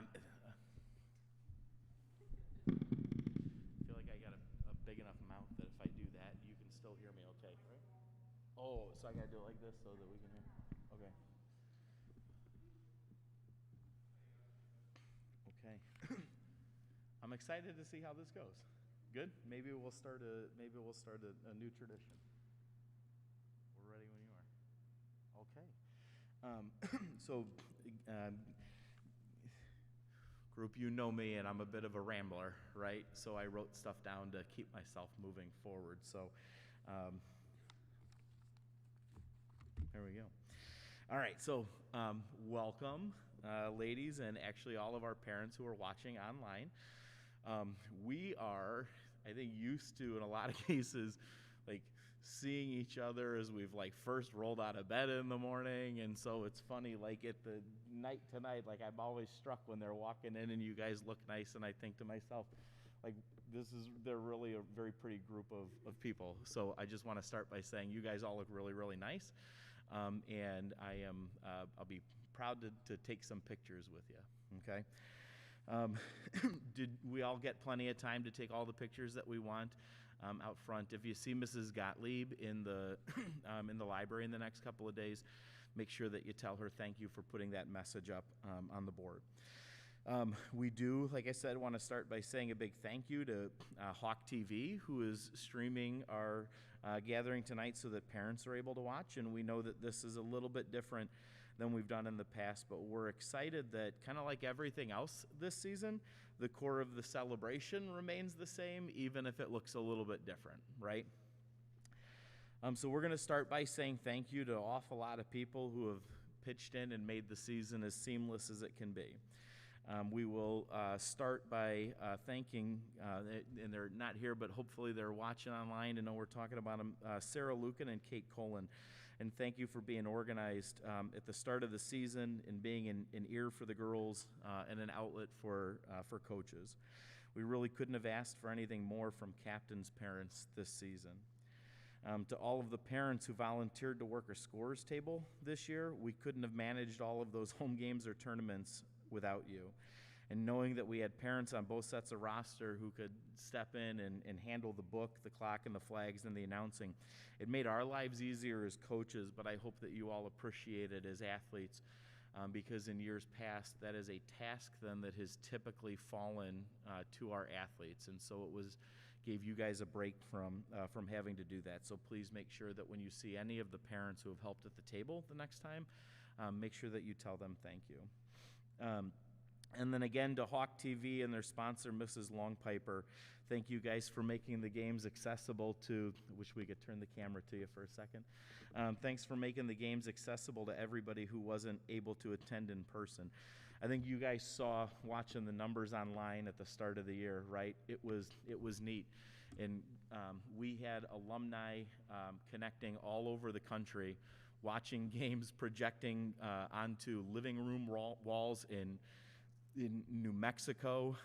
on. I feel like I got a big enough mouth that if I do that, you can still hear me okay, right? Oh, so I got to do it like this so that we can hear. Okay. Okay. I'm excited to see how this goes. Good? Maybe we'll start a new tradition. We're ready when you are. Okay. So, group, you know me, and I'm a bit of a rambler, right? So I wrote stuff down to keep myself moving forward. So, there we go. All right, so welcome, ladies, and actually all of our parents who are watching online. We are, I think, used to, in a lot of cases, like seeing each other as we've like first rolled out of bed in the morning. And so it's funny, like at the night tonight, like I'm always struck when they're walking in and you guys look nice. And I think to myself, like they're really a very pretty group of people. So I just want to start by saying you guys all look really, really nice. And I'll be proud to take some pictures with you. Okay. Did we all get plenty of time to take all the pictures that we want out front? If you see Mrs. Gottlieb in the in the library in the next couple of days, make sure that you tell her thank you for putting that message up on the board. We do, like I said, want to start by saying a big thank you to Hawk TV, who is streaming our gathering tonight so that parents are able to watch. And we know that this is a little bit different than we've done in the past, but we're excited that kind of like everything else this season, the core of the celebration remains the same, even if it looks a little bit different, right? So we're going to start by saying thank you to an awful lot of people who have pitched in and made the season as seamless as it can be. We will start by thanking, and they're not here, but hopefully they're watching online and know we're talking about them, Sarah Lucan and Kate Colin. And thank you for being organized at the start of the season and being an ear for the girls and an outlet for coaches. We really couldn't have asked for anything more from captains' parents this season. To all of the parents who volunteered to work a scores table this year, we couldn't have managed all of those home games or tournaments without you. And knowing that we had parents on both sets of roster who could step in and handle the book, the clock, and the flags, and the announcing, it made our lives easier as coaches, but I hope that you all appreciate it as athletes, because in years past, that is a task then that has typically fallen to our athletes. And so it gave you guys a break from having to do that. So please make sure that when you see any of the parents who have helped at the table the next time, make sure that you tell them thank you. And then again to Hawk TV and their sponsor, Mrs. Longpiper, thank you guys for making the games accessible to, I wish we could turn the camera to you for a second. Thanks for making the games accessible to everybody who wasn't able to attend in person. I think you guys saw watching the numbers online at the start of the year, right? It was neat. And we had alumni connecting all over the country, watching games, projecting onto living room walls in New Mexico,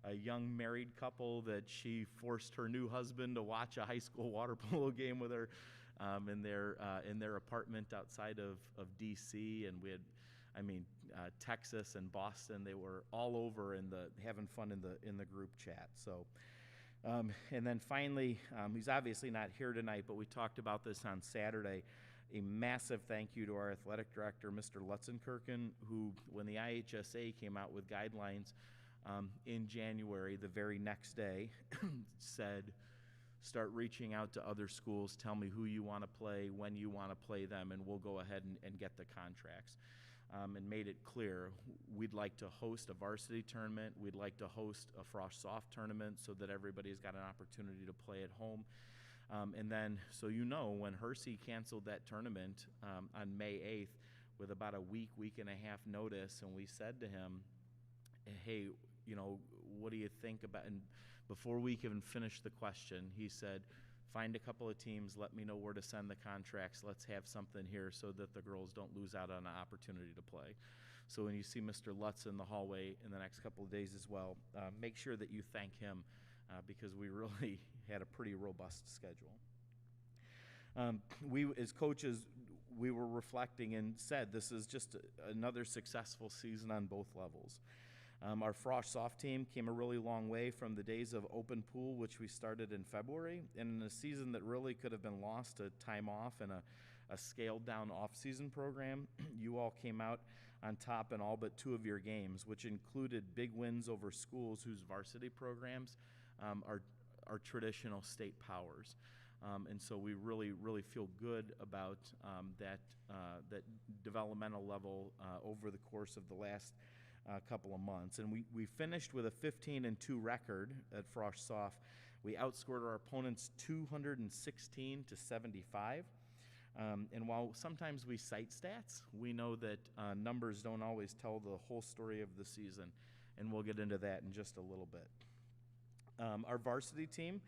a young married couple that she forced her new husband to watch a high school water polo game with her in their apartment outside of D.C. And we had, Texas and Boston. They were all over having fun in the group chat. So. And then finally, he's obviously not here tonight, but we talked about this on Saturday. A massive thank you to our athletic director, Mr. Lutzenkirchen, who, when the IHSA came out with guidelines in January, the very next day, said, start reaching out to other schools, tell me who you want to play, when you want to play them, and we'll go ahead and get the contracts. And made it clear we'd like to host a varsity tournament, we'd like to host a frosh soft tournament so that everybody's got an opportunity to play at home. And then, so you know, when Hersey canceled that tournament on May 8th with about a week and a half notice, and we said to him, hey, what do you think about, and before we even finished the question, he said, find a couple of teams, let me know where to send the contracts, let's have something here so that the girls don't lose out on an opportunity to play. So when you see Mr. Lutz in the hallway in the next couple of days as well, make sure that you thank him because we really had a pretty robust schedule. We, as coaches, we were reflecting and said this is just another successful season on both levels. Our Frosh soft team came a really long way from the days of open pool, which we started in February, and in a season that really could have been lost to time off and a scaled-down off-season program. You all came out on top in all but 2 of your games, which included big wins over schools whose varsity programs are traditional state powers. And so we really, really feel good about that developmental level over the course of the last couple of months. And we finished with a 15-2 record at Frosh Soft. We outscored our opponents 216 to 75. And while sometimes we cite stats, we know that numbers don't always tell the whole story of the season, and we'll get into that in just a little bit. Our varsity team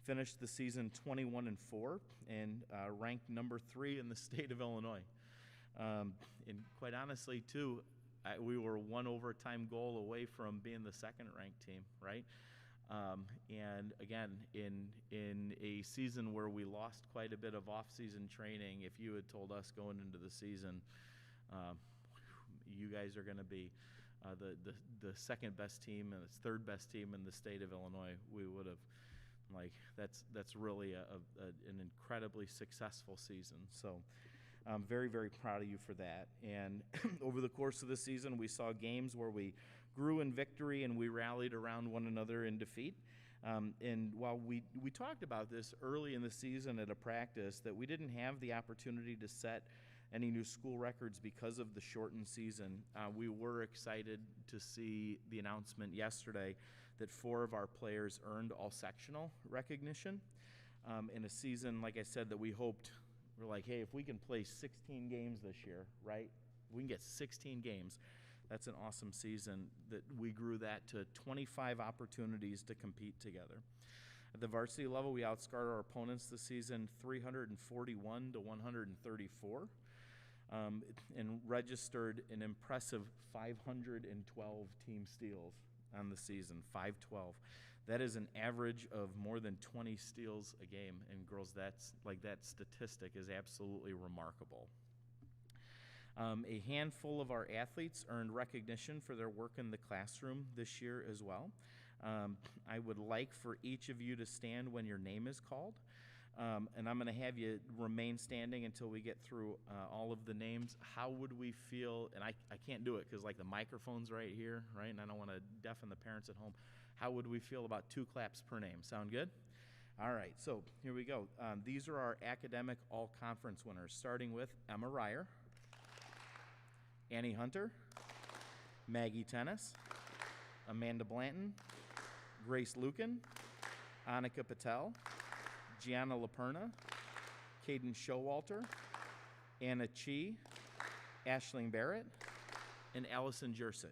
finished the season 21-4 and ranked number 3 in the state of Illinois. And quite honestly, too, we were 1 overtime goal away from being the second-ranked team, right? And again, in a season where we lost quite a bit of off-season training, if you had told us going into the season, you guys are going to be the second-best team and the third-best team in the state of Illinois, we would have, that's really an incredibly successful season. So I'm very, very proud of you for that. And over the course of the season, we saw games where we grew in victory and we rallied around one another in defeat. And while we talked about this early in the season at a practice, that we didn't have the opportunity to set any new school records because of the shortened season, we were excited to see the announcement yesterday that 4 of our players earned all-sectional recognition in a season, like I said, that we hoped. We're like, hey, if we can play 16 games this year, right? We can get 16 games. That's an awesome season that we grew that to 25 opportunities to compete together. At the varsity level, we outscored our opponents this season 341 to 134 and registered an impressive 512 team steals on the season, 512. That is an average of more than 20 steals a game. And girls, that statistic is absolutely remarkable. A handful of our athletes earned recognition for their work in the classroom this year as well. I would like for each of you to stand when your name is called. And I'm going to have you remain standing until we get through all of the names. How would we feel, and I can't do it because the microphone's right here, right? And I don't want to deafen the parents at home. How would we feel about 2 claps per name? Sound good? All right, so here we go. These are our academic all-conference winners, starting with Emma Ryer, Annie Hunter, Maggie Tennis, Amanda Blanton, Grace Lucan, Annika Patel, Gianna Laperna, Caden Showalter, Anna Chi, Aisling Barrett, and Allison Jersich.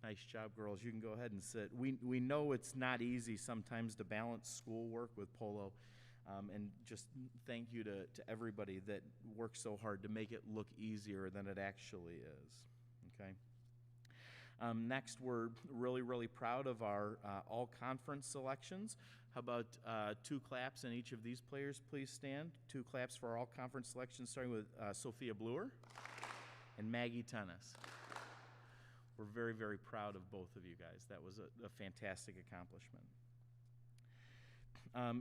Nice job, girls. You can go ahead and sit. We know it's not easy sometimes to balance schoolwork with Polo, and just thank you to everybody that works so hard to make it look easier than it actually is, okay? Next, we're really, really proud of our all-conference selections. How about 2 claps, and each of these players please stand. 2 claps for our all-conference selections, starting with Sophia Bluer and Maggie Tennis. We're very, very proud of both of you guys. That was a fantastic accomplishment.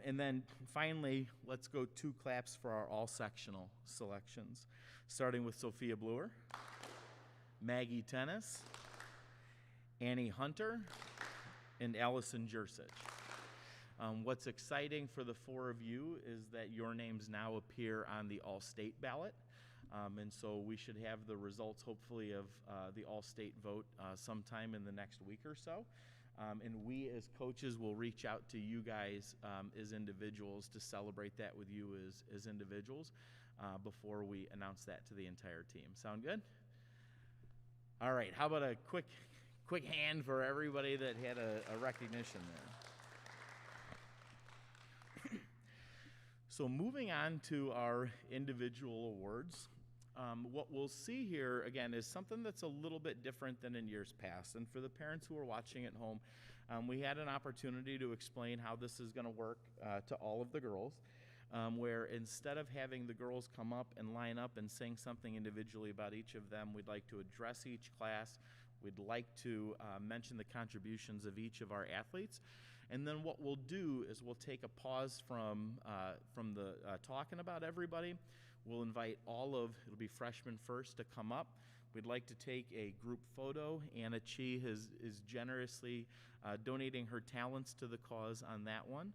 And then finally, let's go 2 claps for our all-sectional selections, starting with Sophia Bluer, Maggie Tennis, Annie Hunter, and Allison Jersich. What's exciting for the 4 of you is that your names now appear on the all-state ballot. And so we should have the results, hopefully, of the all-state vote sometime in the next week or so. And we as coaches will reach out to you guys as individuals to celebrate that with you as individuals before we announce that to the entire team. Sound good? All right, how about a quick hand for everybody that had a recognition there. So moving on to our individual awards. What we'll see here, again, is something that's a little bit different than in years past. And for the parents who are watching at home, we had an opportunity to explain how this is going to work to all of the girls. where instead of having the girls come up and line up and saying something individually about each of them, we'd like to address each class. We'd like to mention the contributions of each of our athletes. And then what we'll do is we'll take a pause from the talking about everybody. We'll invite it'll be freshmen first, to come up. We'd like to take a group photo. Anna Chi is generously donating her talents to the cause on that one.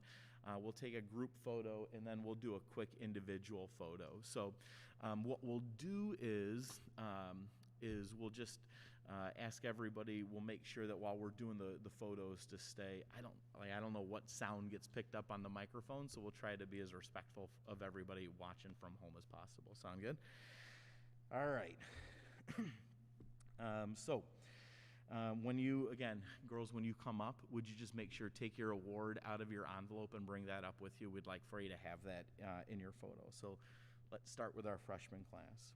We'll take a group photo, and then we'll do a quick individual photo. So what we'll do is we'll just ask everybody, we'll make sure that while we're doing the photos to stay, I don't know what sound gets picked up on the microphone, so we'll try to be as respectful of everybody watching from home as possible. Sound good? All right. Girls, when you come up, would you just make sure, take your award out of your envelope and bring that up with you? We'd like for you to have that in your photo. So let's start with our freshman class.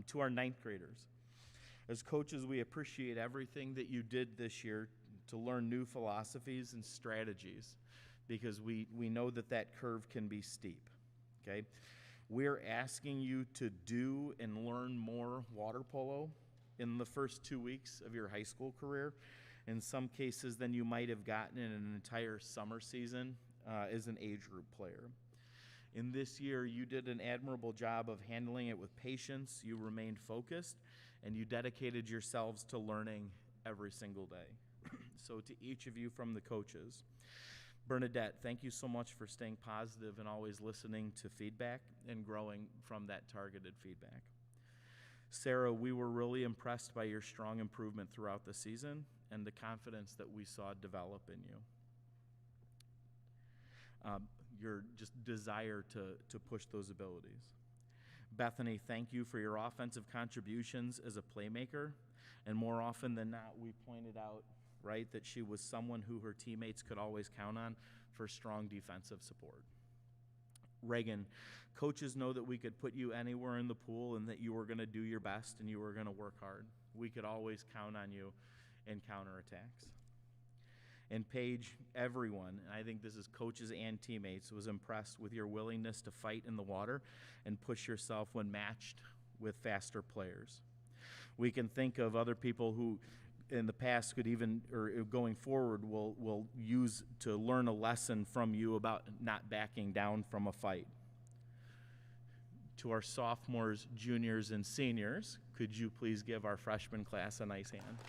To our ninth graders, as coaches, we appreciate everything that you did this year to learn new philosophies and strategies, because we know that curve can be steep, okay? We're asking you to do and learn more water polo in the first 2 weeks of your high school career, in some cases than you might have gotten in an entire summer season as an age group player. In this year, you did an admirable job of handling it with patience, you remained focused, and you dedicated yourselves to learning every single day. So to each of you from the coaches, Bernadette, thank you so much for staying positive and always listening to feedback and growing from that targeted feedback. Sarah, we were really impressed by your strong improvement throughout the season and the confidence that we saw develop in you. Your just desire to push those abilities. Bethany, thank you for your offensive contributions as a playmaker, and more often than not, we pointed out, right, that she was someone who her teammates could always count on for strong defensive support. Reagan, coaches know that we could put you anywhere in the pool and that you were going to do your best and you were going to work hard. We could always count on you in counterattacks. And Paige, everyone, and I think this is coaches and teammates, was impressed with your willingness to fight in the water and push yourself when matched with faster players. We can think of other people who in the past could even, or going forward, will use to learn a lesson from you about not backing down from a fight. To our sophomores, juniors, and seniors, could you please give our freshman class a nice hand?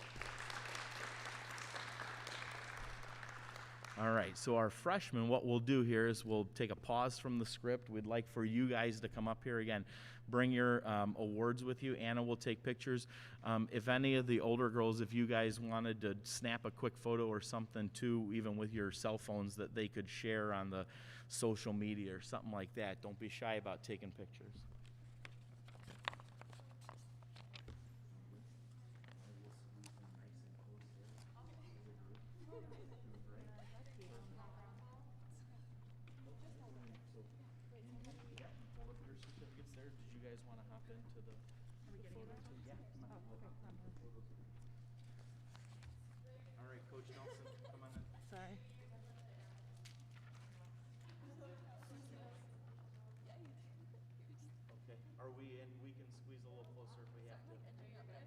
All right, so our freshmen, what we'll do here is we'll take a pause from the script. We'd like for you guys to come up here again. Bring your awards with you. Anna will take pictures. If any of the older girls, if you guys wanted to snap a quick photo or something too, even with your cell phones that they could share on the social media or something like that, don't be shy about taking pictures. Are we in? We can squeeze a little closer if we have to. Okay.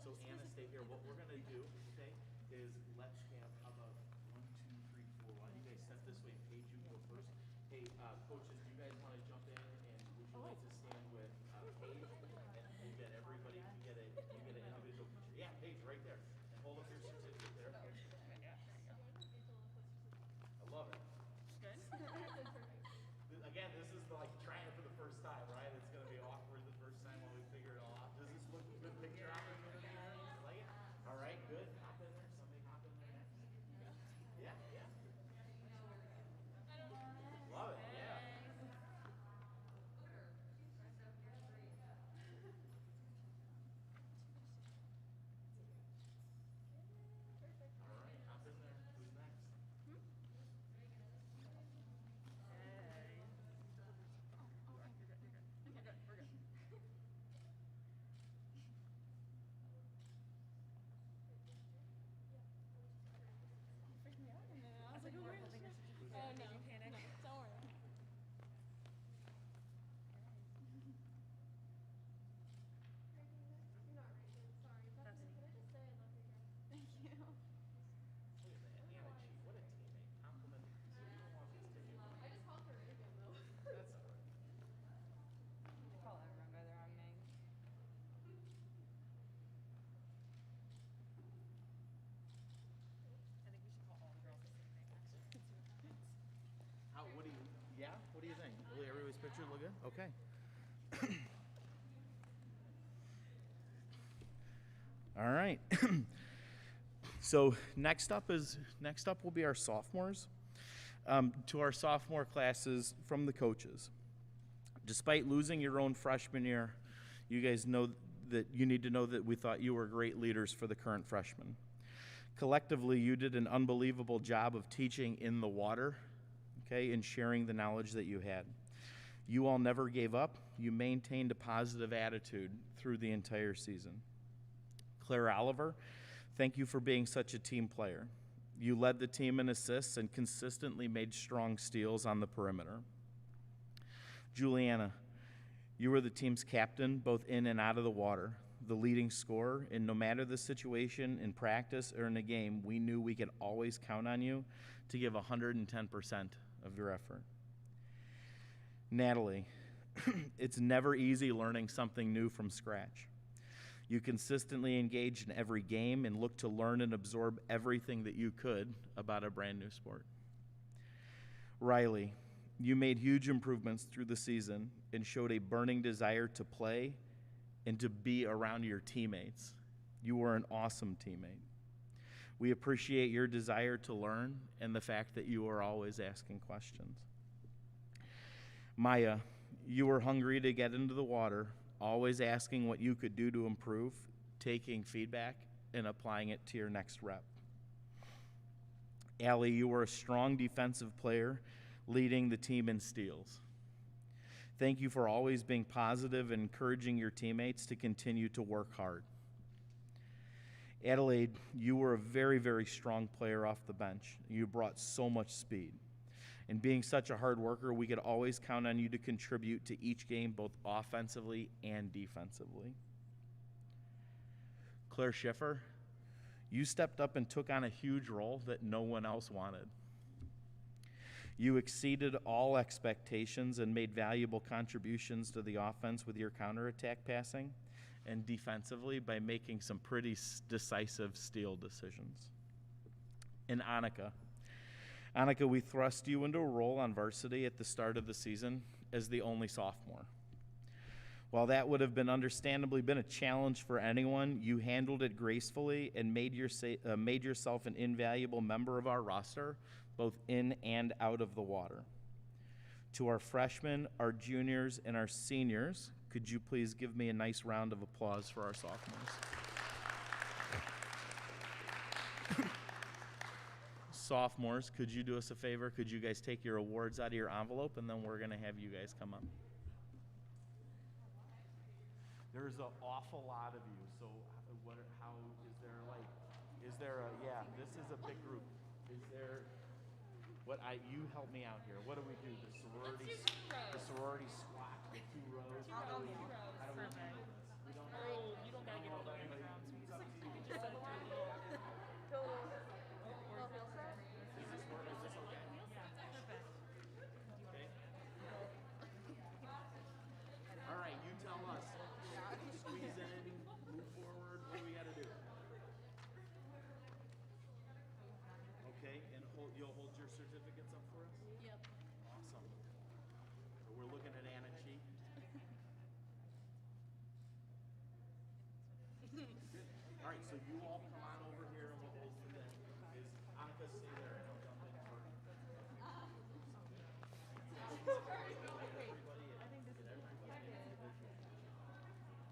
So Anna, stay here. What we're gonna do, okay, is let's have, how about 1, 2, 3, 4. Why don't you guys step this way? Paige, you go first. Hey, coaches, do you guys want to jump in, and would you like to stand with Paige, and we'll get everybody. You get an individual picture. Yeah, Paige, right there, and hold up your certificate there. I love it. Again, this is like trying it for the first time, right? It's going to be awkward the first time while we figure it all out. Does this look a good picture opportunity there? You like it? All right, good. Hop in there. Somebody hop in there next. Yeah, yeah. Love it, yeah. All right, hop in there. Who's next? Yeah? What do you think? Everybody's pictures look good? Okay. All right. So next up will be our sophomores. To our sophomore classes from the coaches. Despite losing your own freshman year, you guys know that you need to know that we thought you were great leaders for the current freshmen. Collectively, you did an unbelievable job of teaching in the water, okay, and sharing the knowledge that you had. You all never gave up. You maintained a positive attitude through the entire season. Claire Oliver, thank you for being such a team player. You led the team in assists and consistently made strong steals on the perimeter. Juliana, you were the team's captain, both in and out of the water, the leading scorer, and no matter the situation in practice or in a game, we knew we could always count on you to give 110% of your effort. Natalie, it's never easy learning something new from scratch. You consistently engaged in every game and looked to learn and absorb everything that you could about a brand new sport. Riley, you made huge improvements through the season and showed a burning desire to play and to be around your teammates. You were an awesome teammate. We appreciate your desire to learn and the fact that you are always asking questions. Maya, you were hungry to get into the water, always asking what you could do to improve, taking feedback, and applying it to your next rep. Allie, you were a strong defensive player, leading the team in steals. Thank you for always being positive and encouraging your teammates to continue to work hard. Adelaide, you were a very, very strong player off the bench. You brought so much speed. And being such a hard worker, we could always count on you to contribute to each game, both offensively and defensively. Claire Schiffer, you stepped up and took on a huge role that no one else wanted. You exceeded all expectations and made valuable contributions to the offense with your counterattack passing and defensively by making some pretty decisive steal decisions. And Annika, we thrust you into a role on varsity at the start of the season as the only sophomore. While that would have understandably been a challenge for anyone, you handled it gracefully and made yourself an invaluable member of our roster, both in and out of the water. To our freshmen, our juniors, and our seniors, could you please give me a nice round of applause for our sophomores? Sophomores, could you do us a favor? Could you guys take your awards out of your envelope, and then we're going to have you guys come up. There's an awful lot of you, so this is a big group. You help me out here. What do we do? The sorority squat, the 2 rows. How do we perfect. We don't know. You don't gotta get all the way around. So we just set it to a little. Is this okay? Yeah, perfect. Okay. All right, you tell us. Squeeze in, move forward. What do we got to do? Okay, and you'll hold your certificates up for us? Yep. Awesome. So we're looking at Anna Chi. Good. All right, so you all come on over here and we'll hold for them. Is Annika stay there and I'll jump in for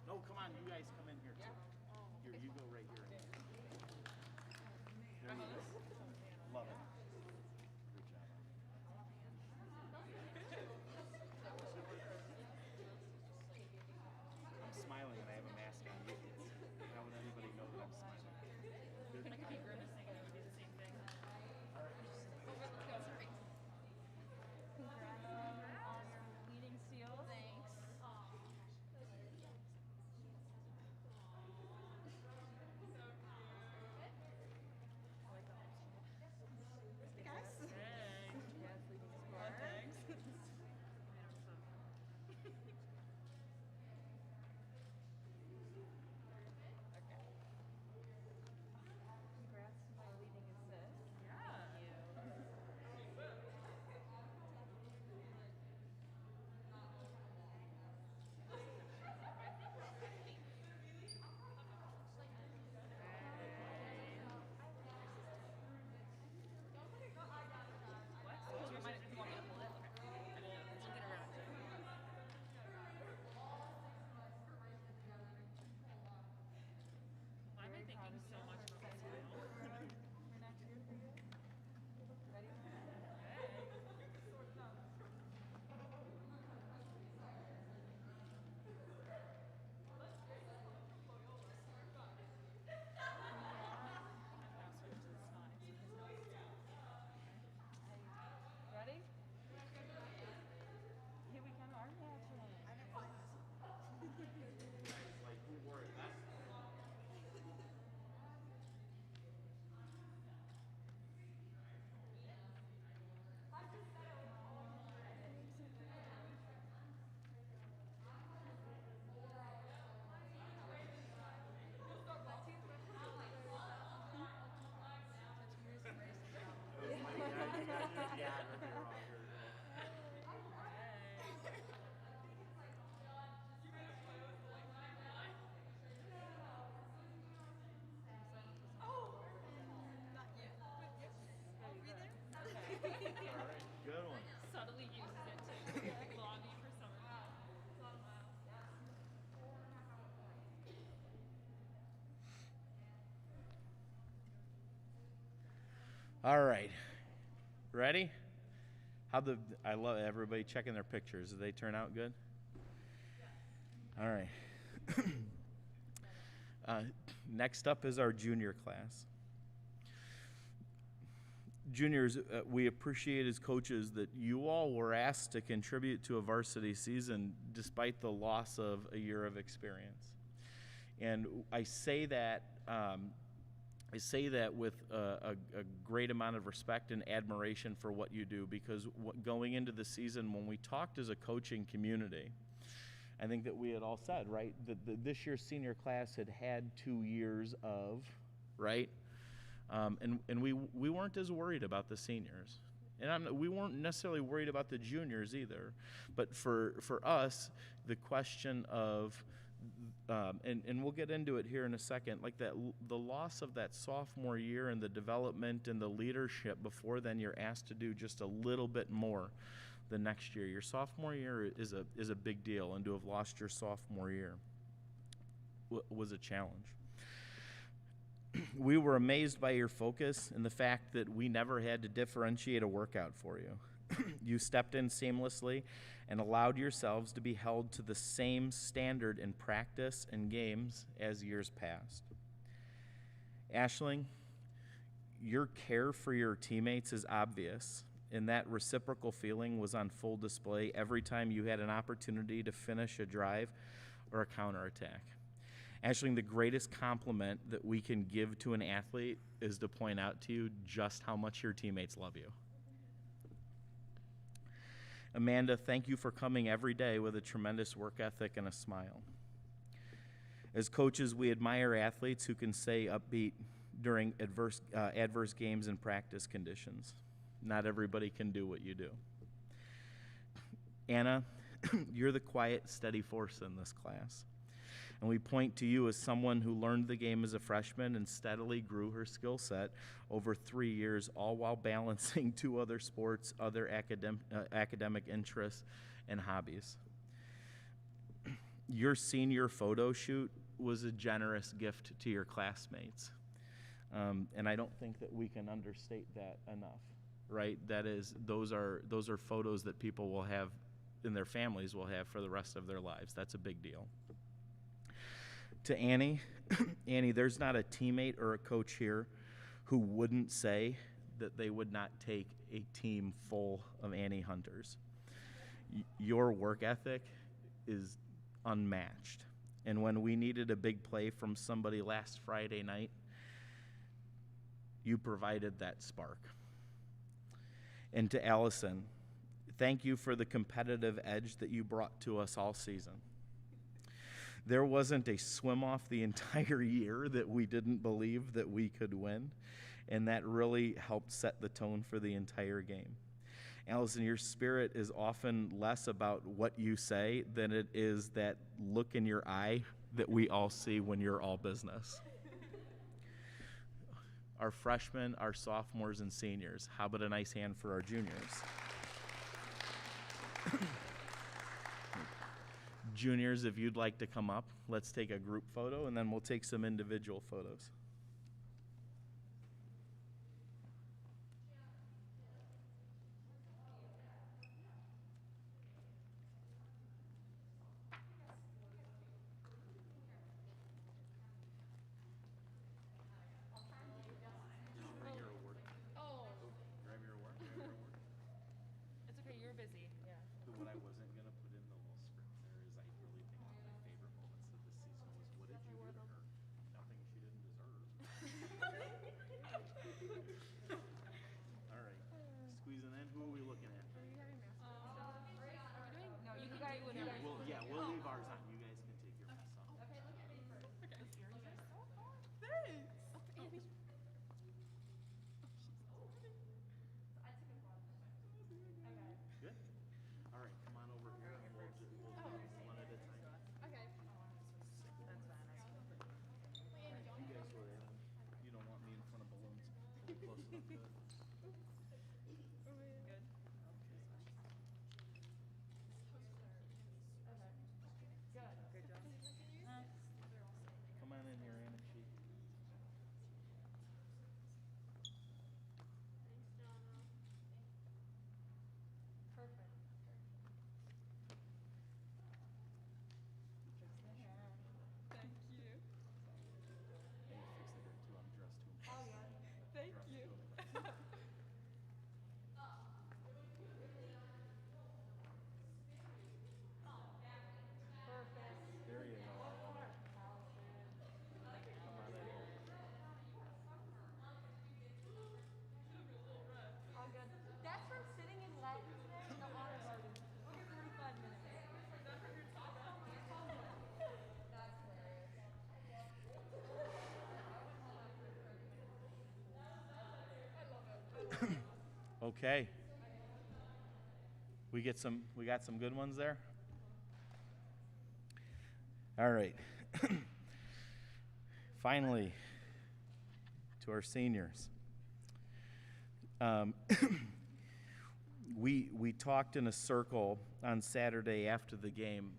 No, come on, you guys come in here too. Here, you go right here. There you go. Love it. Good job. I'm smiling and I have a mask on. How would anybody know that I'm smiling? Good. I could be grimacing and it would be the same thing. Congrats on all your leading steals. Thanks. you so much for my smile. We're not good for you. Ready? Now switch to the smile so his nose is up. Ready? Here we come, arm action. Good one. Subtly uses it to lobby for summer help. All right. Ready? I love everybody checking their pictures. Did they turn out good? All right. Next up is our junior class. Juniors, we appreciate as coaches that you all were asked to contribute to a varsity season despite the loss of a year of experience. And I say that with a great amount of respect and admiration for what you do, because going into the season, when we talked as a coaching community, I think that we had all said, right, that this year's senior class had 2 years of, right? And we weren't as worried about the seniors. And we weren't necessarily worried about the juniors either. But for us, the question of, and we'll get into it here in a second, like the loss of that sophomore year and the development and the leadership before then, you're asked to do just a little bit more the next year. Your sophomore year is a big deal, and to have lost your sophomore year was a challenge. We were amazed by your focus and the fact that we never had to differentiate a workout for you. You stepped in seamlessly and allowed yourselves to be held to the same standard in practice and games as years past. Aisling, your care for your teammates is obvious, and that reciprocal feeling was on full display every time you had an opportunity to finish a drive or a counterattack. Aisling, the greatest compliment that we can give to an athlete is to point out to you just how much your teammates love you. Amanda, thank you for coming every day with a tremendous work ethic and a smile. As coaches, we admire athletes who can stay upbeat during adverse games and practice conditions. Not everybody can do what you do. Anna, you're the quiet, steady force in this class. And we point to you as someone who learned the game as a freshman and steadily grew her skill set over 3 years, all while balancing 2 other sports, other academic interests, and hobbies. Your senior photo shoot was a generous gift to your classmates. And I don't think that we can understate that enough, right? That is, those are photos that people will have and their families will have for the rest of their lives. That's a big deal. To Annie, Annie, there's not a teammate or a coach here who wouldn't say that they would not take a team full of Annie Hunters. Your work ethic is unmatched. And when we needed a big play from somebody last Friday night, you provided that spark. And to Allison, thank you for the competitive edge that you brought to us all season. There wasn't a swim-off the entire year that we didn't believe that we could win, and that really helped set the tone for the entire game. Allison, your spirit is often less about what you say than it is that look in your eye that we all see when you're all business. Our freshmen, our sophomores, and seniors, how about a nice hand for our juniors? Juniors, if you'd like to come up, let's take a group photo, and then we'll take some individual photos. What I wasn't gonna put in the little script there is I really think one of my favorite moments of this season was what did you do to her? Nothing she didn't deserve. All right, squeezing in. Who are we looking at? Are you having masks on? No, you guys. We'll leave ours on. You guys can take your mask off. Okay, look at me first. Okay. Those earrings are so fun. Thanks. Oh, Abby. I took a photo. Okay. Good. All right, come on over here and we'll do these one at a time. Okay. That's fine. You guys go there. You don't want me in front of balloons. Close enough. Good. Good. Good job. Come on in here, Anna. Perfect. Thank you. Hey, fix the hair too. I'm dressed too. Oh, yeah. Thank you. Perfect. There you go. Come on in here. All good. That's from sitting in Latin today in the honor garden for 45 minutes. That's hilarious. Okay. We got some good ones there. All right. Finally, to our seniors. We talked in a circle on Saturday after the game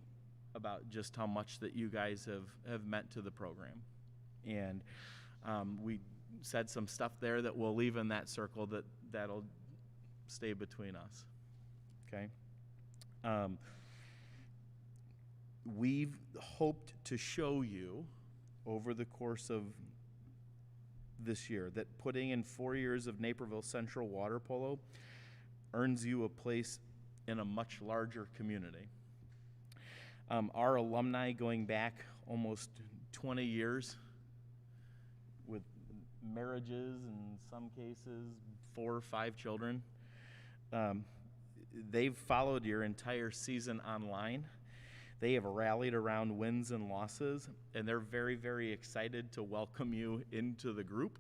about just how much that you guys have meant to the program. And we said some stuff there that we'll leave in that circle that'll stay between us. Okay? We've hoped to show you over the course of this year that putting in 4 years of Naperville Central water polo earns you a place in a much larger community. Our alumni going back almost 20 years with marriages, in some cases 4 or 5 children, they've followed your entire season online. They have rallied around wins and losses, and they're very, very excited to welcome you into the group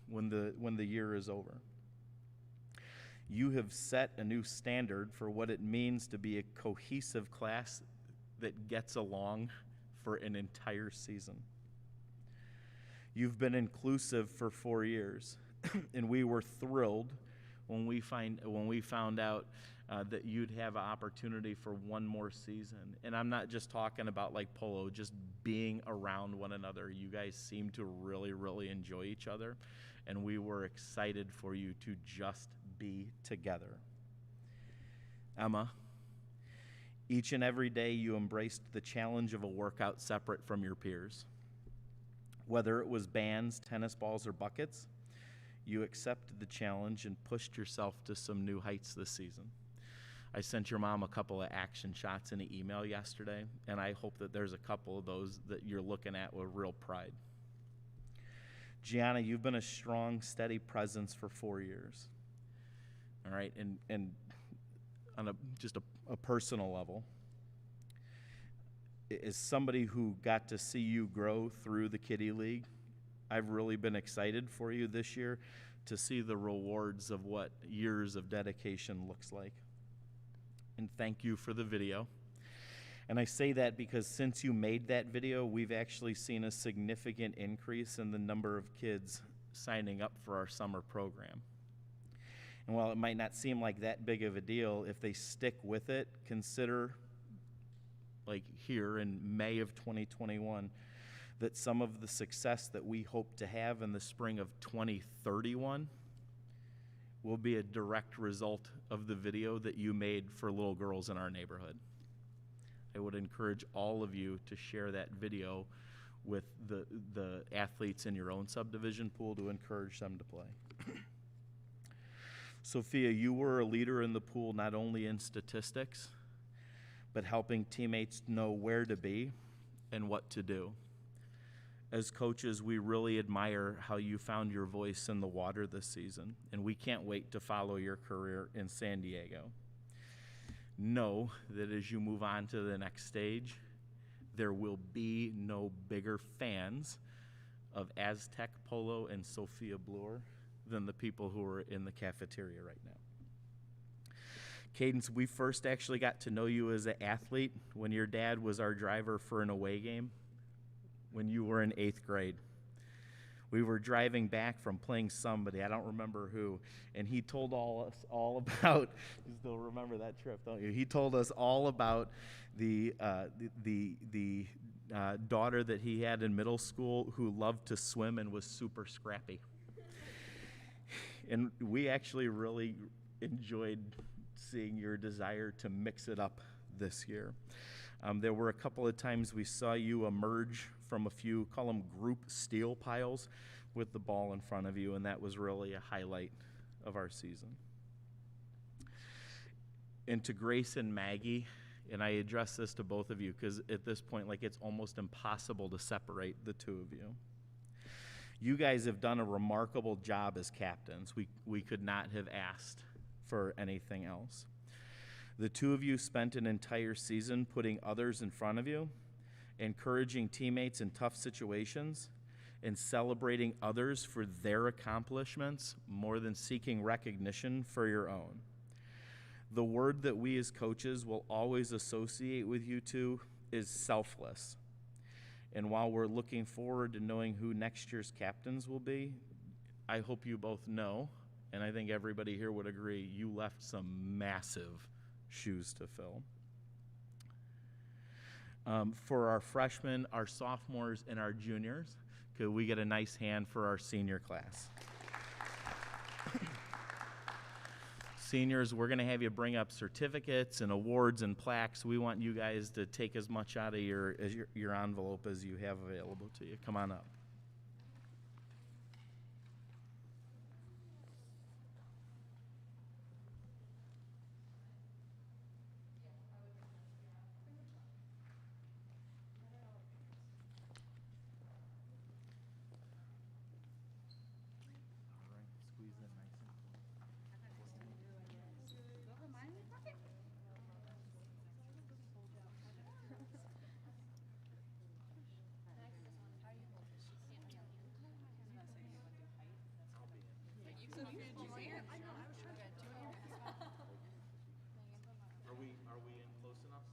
when the year is over. You have set a new standard for what it means to be a cohesive class that gets along for an entire season. You've been inclusive for 4 years, and we were thrilled when we found out that you'd have an opportunity for one more season. And I'm not just talking about like polo, just being around one another. You guys seem to really, really enjoy each other, and we were excited for you to just be together. Emma, each and every day you embraced the challenge of a workout separate from your peers. Whether it was bands, tennis balls, or buckets, you accepted the challenge and pushed yourself to some new heights this season. I sent your mom a couple of action shots in an email yesterday, and I hope that there's a couple of those that you're looking at with real pride. Gianna, you've been a strong, steady presence for 4 years. All right, and on just a personal level, as somebody who got to see you grow through the Kiddie League, I've really been excited for you this year to see the rewards of what years of dedication looks like. And thank you for the video. And I say that because since you made that video, we've actually seen a significant increase in the number of kids signing up for our summer program. And while it might not seem like that big of a deal, if they stick with it, consider, like here in May of 2021, that some of the success that we hope to have in the spring of 2031 will be a direct result of the video that you made for little girls in our neighborhood. I would encourage all of you to share that video with the athletes in your own subdivision pool to encourage them to play. Sophia, you were a leader in the pool not only in statistics, but helping teammates know where to be and what to do. As coaches, we really admire how you found your voice in the water this season, and we can't wait to follow your career in San Diego. Know that as you move on to the next stage, there will be no bigger fans of Aztec Polo and Sophia Bloor than the people who are in the cafeteria right now. Cadence, we first actually got to know you as an athlete when your dad was our driver for an away game when you were in 8th grade. We were driving back from playing somebody, I don't remember who, and he told us all about, you still remember that trip, don't you? He told us all about the daughter that he had in middle school who loved to swim and was super scrappy. And we actually really enjoyed seeing your desire to mix it up this year. There were a couple of times we saw you emerge from a few, call them group steal piles, with the ball in front of you, and that was really a highlight of our season. And to Grace and Maggie, and I address this to both of you because at this point, like, it's almost impossible to separate the two of you. You guys have done a remarkable job as captains. We could not have asked for anything else. The two of you spent an entire season putting others in front of you, encouraging teammates in tough situations, and celebrating others for their accomplishments more than seeking recognition for your own. The word that we as coaches will always associate with you two is selfless. And while we're looking forward to knowing who next year's captains will be, I hope you both know, and I think everybody here would agree, you left some massive shoes to fill. For our freshmen, our sophomores, and our juniors, could we get a nice hand for our senior class? Seniors, we're going to have you bring up certificates and awards and plaques. We want you guys to take as much out of your envelope as you have available to you. Come on up. Are we in close enough?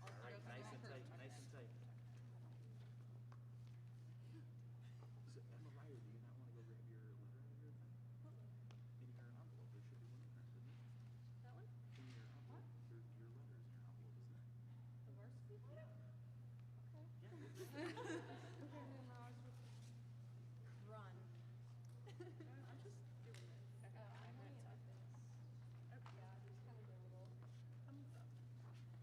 All right, nice and tight, nice and tight. So, Emma Ryer, do you not want to go grab your letter out of your pen? In your envelope, there should be one in there, shouldn't it? That one? In your envelope, your letter's in your envelope, isn't it? The varsity? Yeah. Run. I'm just doing it. Oh, I'm gonna tuck this. Yeah, just kind of go a little. Some of you want to step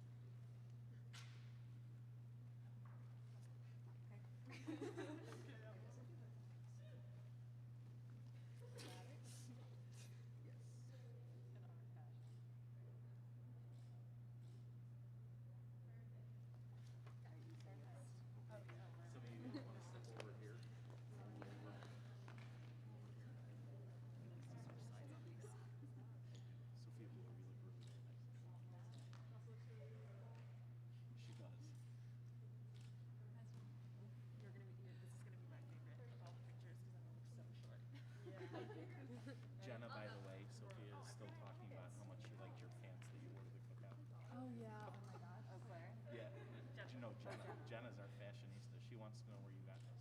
over here. Sophia Bloor, you look really nice. She does. This is gonna be my favorite of all the pictures because I'm so short. Jenna, by the way, Sophia is still talking about how much she liked your pants that you wore to the cookout. Oh yeah. Oh my god. Oh Claire. Yeah. You know Jenna. Jenna's our fashionista. She wants to know where you got this.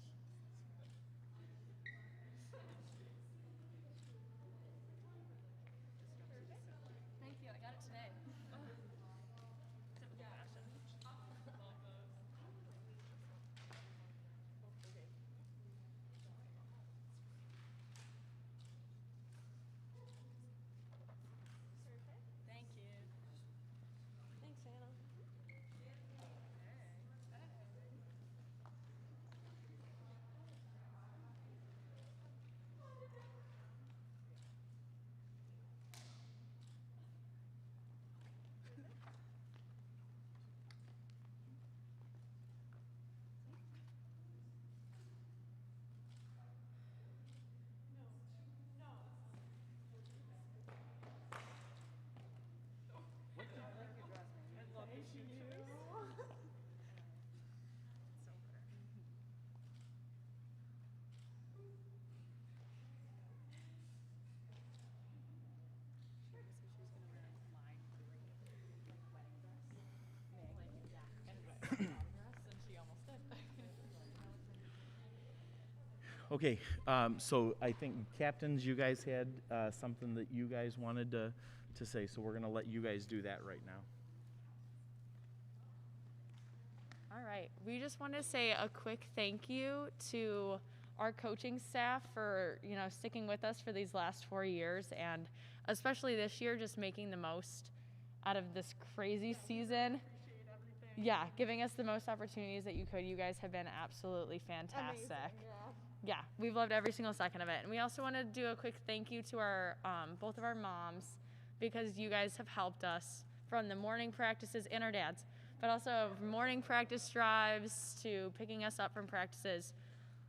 Thank you. I got it today. Typical fashion. Thank you. Thanks, Hannah. Okay, so I think captains, you guys had something that you guys wanted to say, so we're going to let you guys do that right now. All right. We just want to say a quick thank you to our coaching staff for, sticking with us for these last 4 years, and especially this year, just making the most out of this crazy season. Appreciate everything. Yeah, giving us the most opportunities that you could. You guys have been absolutely fantastic. Amazing, Yeah, we've loved every single second of it. And we also want to do a quick thank you to our both of our moms, because you guys have helped us from the morning practices, and our dads, but also morning practice drives to picking us up from practices.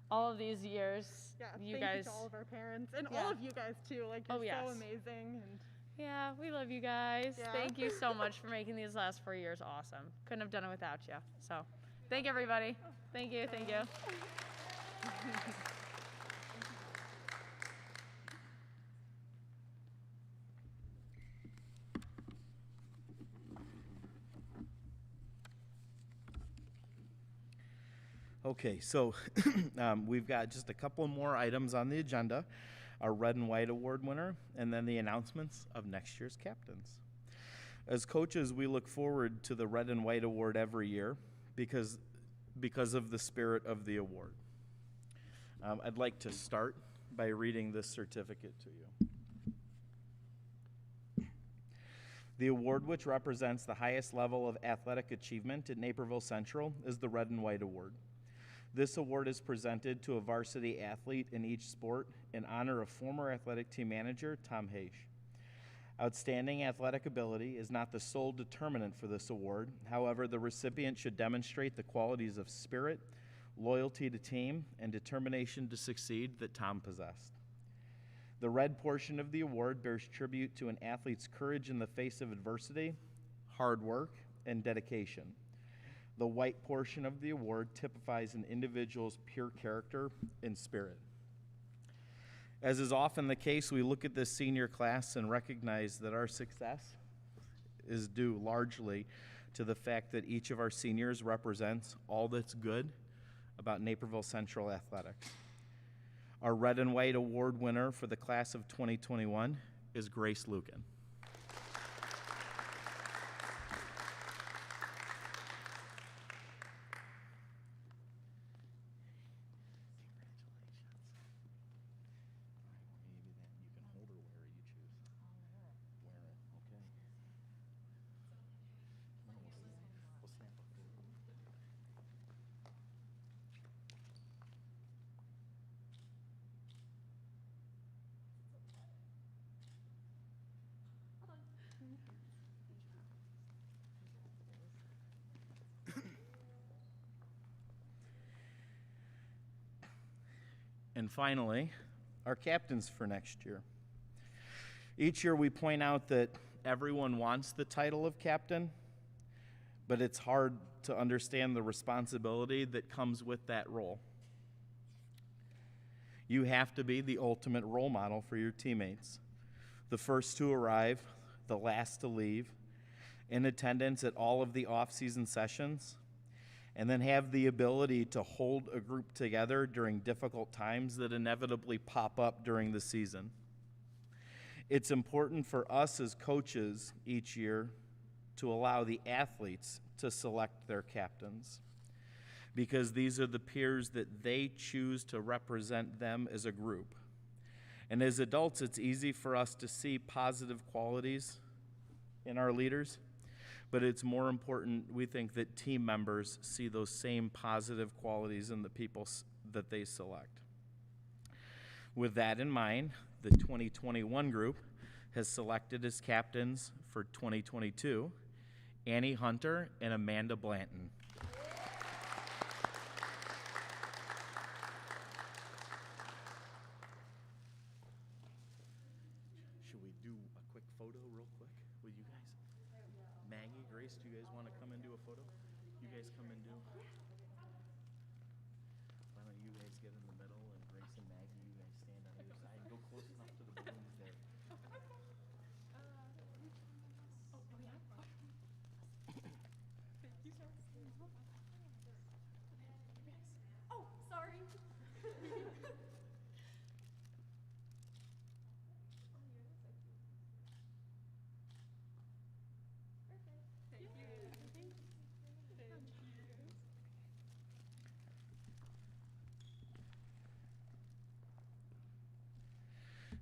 All of these years, Yeah, you thank guys. you to all of our parents and Yeah. all of you guys too. Like, you're Oh, yes. so amazing. And Yeah, we love you guys. Yeah. Thank you so much for making these last 4 years awesome. Couldn't have done it without you. So, thank everybody. Thank you. Thank you. Okay, so we've got just a couple more items on the agenda. Our Red and White Award winner, and then the announcements of next year's captains. As coaches, we look forward to the Red and White Award every year because of the spirit of the award. I'd like to start by reading this certificate to you. The award, which represents the highest level of athletic achievement at Naperville Central, is the Red and White Award. This award is presented to a varsity athlete in each sport in honor of former athletic team manager Tom Haish. Outstanding athletic ability is not the sole determinant for this award. However, the recipient should demonstrate the qualities of spirit, loyalty to team, and determination to succeed that Tom possessed. The red portion of the award bears tribute to an athlete's courage in the face of adversity, hard work, and dedication. The white portion of the award typifies an individual's pure character and spirit. As is often the case, we look at this senior class and recognize that our success is due largely to the fact that each of our seniors represents all that's good about Naperville Central athletics. Our Red and White Award winner for the class of 2021 is Grace Lucan. And finally, our captains for next year. Each year we point out that everyone wants the title of captain, but it's hard to understand the responsibility that comes with that role. You have to be the ultimate role model for your teammates. The first to arrive, the last to leave, in attendance at all of the off-season sessions, and then have the ability to hold a group together during difficult times that inevitably pop up during the season. It's important for us as coaches each year to allow the athletes to select their captains, because these are the peers that they choose to represent them as a group. And as adults, it's easy for us to see positive qualities in our leaders, but it's more important, we think, that team members see those same positive qualities in the people that they select. With that in mind, the 2021 group has selected as captains for 2022 Annie Hunter and Amanda Blanton. Should we do a quick photo real quick with you guys? Maggie, Grace, do you guys want to come and do a photo? You guys come and do. Why don't you guys get in the middle, and Grace and Maggie, you guys stand on either side. Go close enough to the balloons there. Oh, sorry.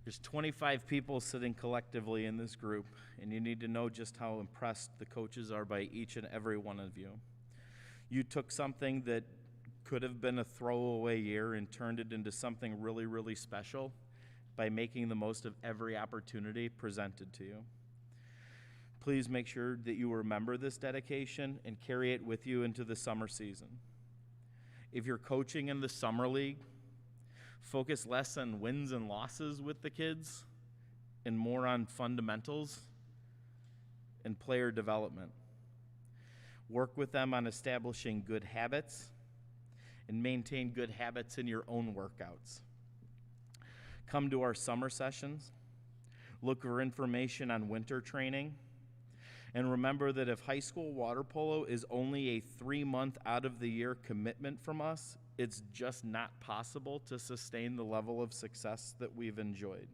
There's 25 people sitting collectively in this group, and you need to know just how impressed the coaches are by each and every one of you. You took something that could have been a throwaway year and turned it into something really, really special by making the most of every opportunity presented to you. Please make sure that you remember this dedication and carry it with you into the summer season. If you're coaching in the summer league, focus less on wins and losses with the kids and more on fundamentals and player development. Work with them on establishing good habits and maintain good habits in your own workouts. Come to our summer sessions, look for information on winter training, and remember that if high school water polo is only a 3-month out of the year commitment from us, it's just not possible to sustain the level of success that we've enjoyed.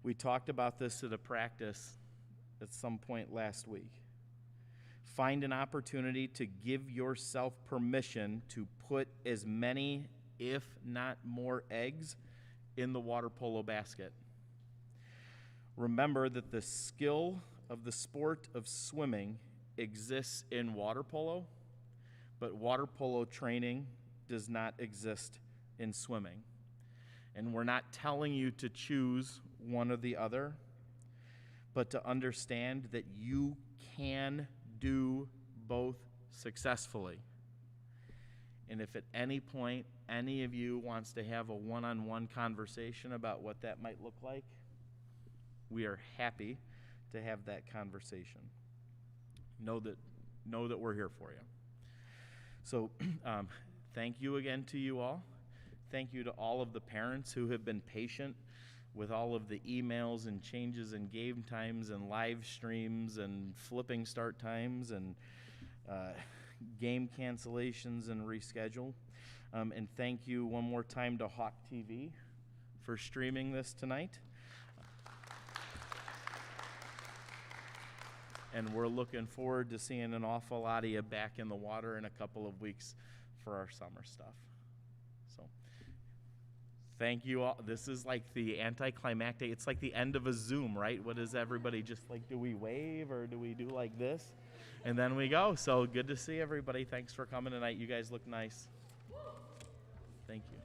We talked about this at a practice at some point last week. Find an opportunity to give yourself permission to put as many, if not more, eggs in the water polo basket. Remember that the skill of the sport of swimming exists in water polo, but water polo training does not exist in swimming. And we're not telling you to choose one or the other, but to understand that you can do both successfully. And if at any point any of you wants to have a one-on-one conversation about what that might look like, we are happy to have that conversation. Know that we're here for you. So thank you again to you all. Thank you to all of the parents who have been patient with all of the emails and changes in game times and live streams and flipping start times and game cancellations and reschedule. And thank you one more time to Hawk TV for streaming this tonight. And we're looking forward to seeing an awful lot of you back in the water in a couple of weeks for our summer stuff. So thank you all. This is like the anticlimactic. It's like the end of a Zoom, right? What is everybody just like, do we wave or do we do like this? And then we go. So good to see everybody. Thanks for coming tonight. You guys look nice. Thank you.